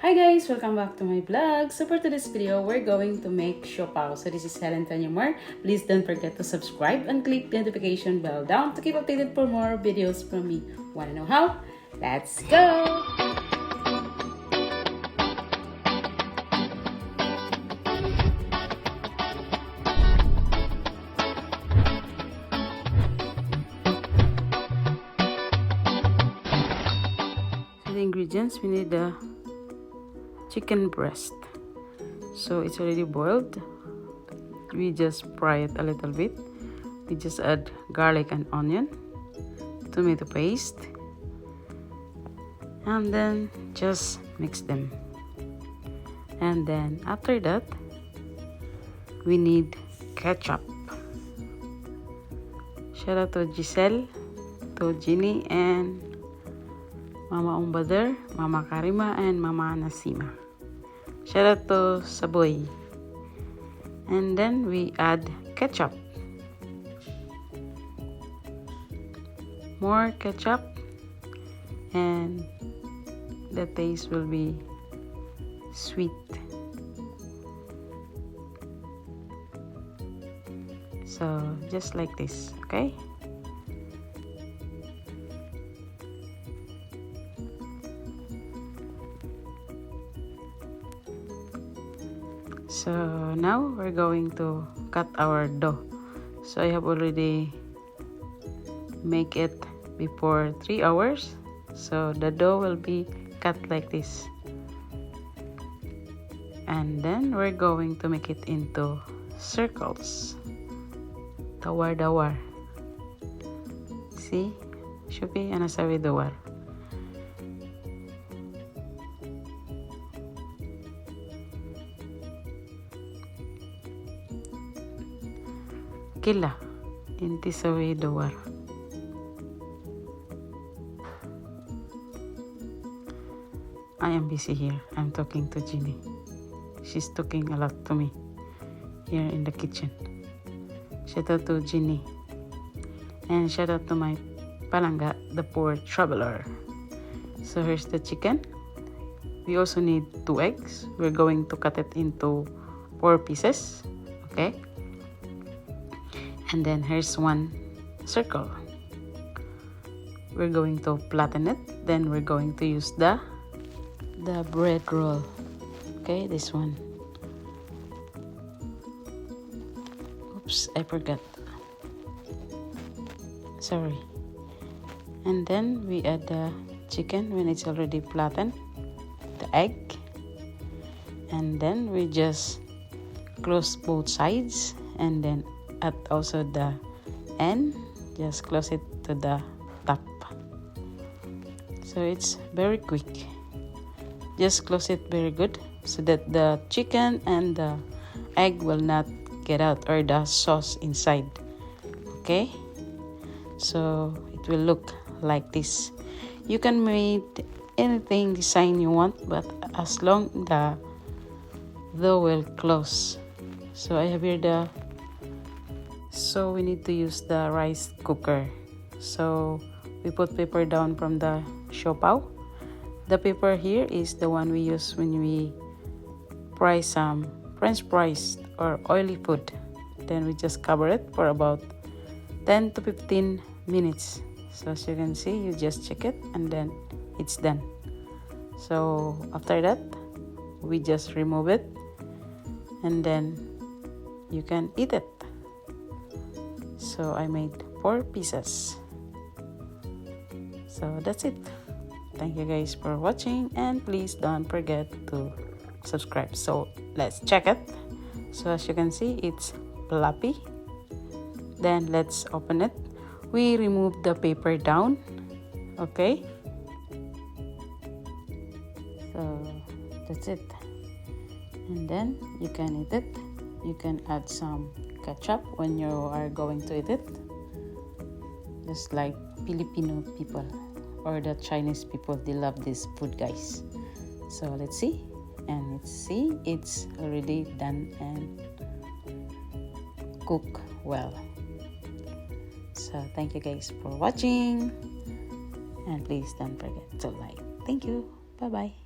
Hi guys, welcome back to my vlog. So for today's video, we're going to make siopao. So this is Helen Tanyamar. Please don't forget to subscribe and click the notification bell down to keep updated for more videos from me. Wanna know how? Let's go! So the ingredients, we need the chicken breast. So it's already boiled. We just fry it a little bit. We just add garlic and onion, tomato paste, and then just mix them. And then after that, we need ketchup. Shout out to Giselle, to Ginny, and Mama Umbadar, Mama Karima, and Mama Nasima. Shout out to Saboy. And then we add ketchup. More ketchup. And the taste will be sweet. So just like this, okay? So now we're going to cut our dough. So I have already make it before 3 hours. So the dough will be cut like this. And then we're going to make it into circles. Dawar-dawar. See? Shupi, ana sabi dawar. Kila, inti sawi dawar. I am busy here. I'm talking to Ginny. She's talking a lot to me here in the kitchen. Shout out to Ginny. And shout out to my palangga, the poor traveler. So here's the chicken. We also need 2 eggs. We're going to cut it into 4 pieces. Okay? And then here's 1 circle. We're going to flatten it. Then we're going to use the bread roll. Okay, this one. Oops, I forgot. Sorry. And then we add the chicken when it's already flattened. The egg. And then we just close both sides. And then at also the end, just close it to the top. So it's very quick. Just close it very good so that the chicken and the egg will not get out, or the sauce inside. Okay, so it will look like this. You can make anything design you want, but as long the dough will close. So I have here so we need to use the rice cooker. So we put paper down from the siopao. The paper here is the one we use when we fry some French fries or oily food. Then we just cover it for about 10 to 15 minutes. So as you can see, you just check it and then it's done. So after that, we just remove it and then you can eat it. So I made 4 pieces. So that's it. Thank you guys for watching, and please don't forget to subscribe. So let's check it. So as you can see, it's fluffy. Then let's open it. We remove the paper down. Okay. So that's it. And then you can eat it. You can add some ketchup when you are going to eat it, just like Filipino people or the Chinese people, they love this food, guys. So let's see, and it's already done and cook well. So thank you guys for watching, and please don't forget to like. Thank you. Bye bye.